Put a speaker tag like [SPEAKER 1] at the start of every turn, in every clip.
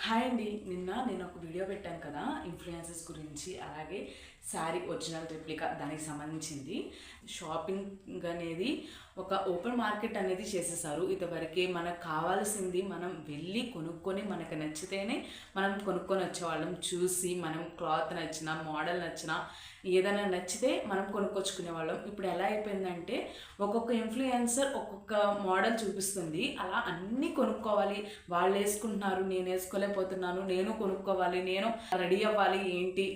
[SPEAKER 1] Hi అండి. నేను ఒక వీడియో పెట్టాను కదా ఇన్ఫ్లుయెన్సర్స్ గురించి, అలాగే శారీ ఒరిజినల్ రెప్లికా దానికి సంబంధించింది. షాపింగ్ అనేది ఒక ఓపెన్ మార్కెట్ అనేది చేసేసారు. ఇంతవరకే మనకు కావాల్సింది మనం వెళ్ళి కొనుక్కొని మనకు నచ్చితేనే మనం కొనుక్కొని వచ్చేవాళ్ళం. చూసి మనం క్లాత్ నచ్చినా, మోడల్ నచ్చినా, ఏదైనా నచ్చితే మనం కొనుక్కొచ్చుకునే వాళ్ళం. ఇప్పుడు ఎలా అయిపోయిందంటే ఒక్కొక్క ఇన్ఫ్లుయెన్సర్ ఒక్కొక్క మోడల్ చూపిస్తుంది, అలా అన్నీ కొనుక్కోవాలి. వాళ్ళు వేసుకుంటున్నారు, నేను వేసుకోలేకపోతున్నాను, నేను కొనుక్కోవాలి, నేను రెడీ అవ్వాలి ఏంటి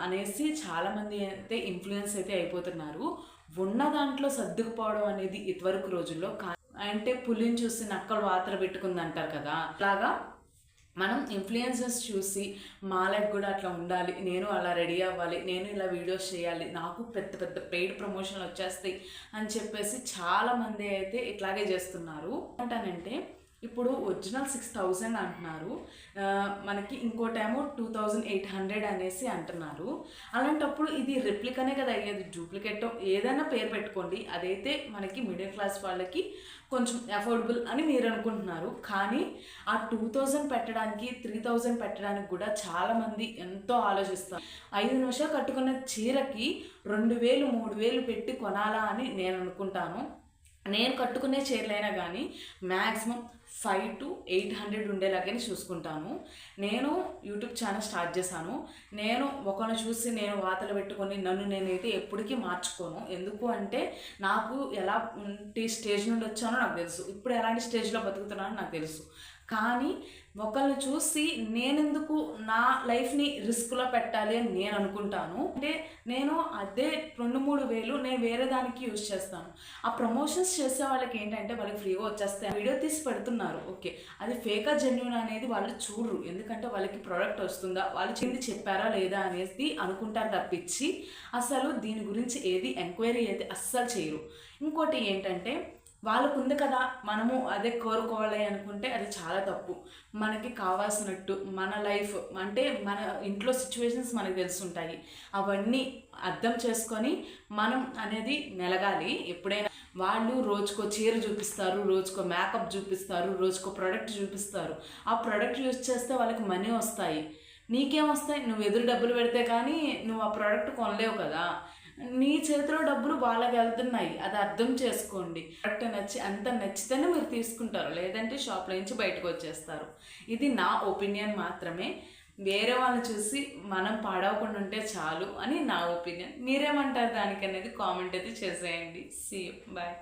[SPEAKER 1] అనేసి చాలామంది అయితే ఇన్ఫ్లుయెన్స్ అయితే అయిపోతున్నారు. ఉన్న దాంట్లో సర్దుకుపోవడం అనేది ఇదివరకు రోజుల్లో అంటే పులిని చూసి నక్కలు వాతలు పెట్టుకుంది అంటారు కదా, అలాగా మనం ఇన్ఫ్లుయెన్సర్స్ చూసి మా లైఫ్ కూడా అట్లా ఉండాలి, నేను అలా రెడీ అవ్వాలి, నేను ఇలా వీడియోస్ చేయాలి, నాకు పెద్ద పెద్ద పెయిడ్ ప్రమోషన్లు వచ్చేస్తాయి అని చెప్పేసి చాలామంది అయితే ఇట్లాగే చేస్తున్నారు. ఏంటంటే ఇప్పుడు ఒరిజినల్ 6000 అంటున్నారు, మనకి ఇంకోటేమో 2800 అనేసి అంటున్నారు. అలాంటప్పుడు ఇది రెప్లికానే కదా అయ్యేది, డూప్లికేట్ ఏదైనా పేరు పెట్టుకోండి, అదైతే మనకి మిడిల్ క్లాస్ వాళ్ళకి కొంచెం అఫోర్డబుల్ అని మీరు అనుకుంటున్నారు. కానీ ఆ 2000 పెట్టడానికి 3000 పెట్టడానికి కూడా చాలామంది ఎంతో ఆలోచిస్తారు. 5 నిమిషాలు కట్టుకున్న చీరకి 2000 3000 పెట్టి కొనాలా అని నేను అనుకుంటాను. నేను కట్టుకునే చీరలైనా కానీ మ్యాక్సిమం 500 to 800 ఉండేలాగానే చూసుకుంటాను. నేను యూట్యూబ్ ఛానల్ స్టార్ట్ చేశాను. నేను ఒకరిని చూసి నేను వాతలు పెట్టుకొని నన్ను నేనైతే ఎప్పటికీ మార్చుకోను. ఎందుకు అంటే నాకు ఎలాంటి స్టేజ్ నుండి వచ్చానో నాకు తెలుసు, ఇప్పుడు ఎలాంటి స్టేజ్లో బతుకుతున్నానో నాకు తెలుసు. కానీ ఒకరిని చూసి నేనెందుకు నా లైఫ్ని రిస్క్లో పెట్టాలి అని నేను అనుకుంటాను. అంటే నేను అదే 2-3 వేలు నేను వేరే దానికి యూజ్ చేస్తాను. ఆ ప్రమోషన్స్ చేసే వాళ్ళకి ఏంటంటే వాళ్ళకి ఫ్రీగా వచ్చేస్తాయి, వీడియో తీసి పెడుతున్నారు, ఓకే, అది ఫేకా జెన్యూన్ అనేది వాళ్ళు చూడరు. ఎందుకంటే వాళ్ళకి ప్రోడక్ట్ వస్తుందా, వాళ్ళు చెంది చెప్పారా లేదా అనేది అనుకుంటారు తప్పించి అసలు దీని గురించి ఏది ఎంక్వైరీ అయితే అస్సలు చేయరు. ఇంకోటి ఏంటంటే వాళ్ళకు ఉంది కదా మనము అదే కోరుకోవాలి అనుకుంటే అది చాలా తప్పు. మనకి కావాల్సినట్టు మన లైఫ్ అంటే మన ఇంట్లో సిచ్యువేషన్స్ మనకు తెలుసుంటాయి, అవన్నీ అర్థం చేసుకొని మనం అనేది మెలగాలి. ఎప్పుడైనా వాళ్ళు రోజుకో చీర చూపిస్తారు, రోజుకో మేకప్ చూపిస్తారు, రోజుకో ప్రోడక్ట్ చూపిస్తారు. ఆ ప్రోడక్ట్ యూజ్ చేస్తే వాళ్ళకి మనీ వస్తాయి, నీకేం వస్తాయి? నువ్వు ఎదురు డబ్బులు పెడితే కానీ నువ్వు ఆ ప్రోడక్ట్ కొనలేవు కదా. నీ చేతిలో డబ్బులు వాళ్ళకి వెళ్తున్నాయి, అది అర్థం చేసుకోండి. ప్రోడక్ట్ అంత నచ్చితేనే మీరు తీసుకుంటారు, లేదంటే షాప్లో నుంచి బయటకు వచ్చేస్తారు. ఇది నా ఒపీనియన్ మాత్రమే. వేరే వాళ్ళని చూసి మనం పాడవకుండా ఉంటే చాలు అని నా ఒపీనియన్. మీరేమంటారు దానికి అనేది కామెంట్ అయితే చేసేయండి. See you, bye.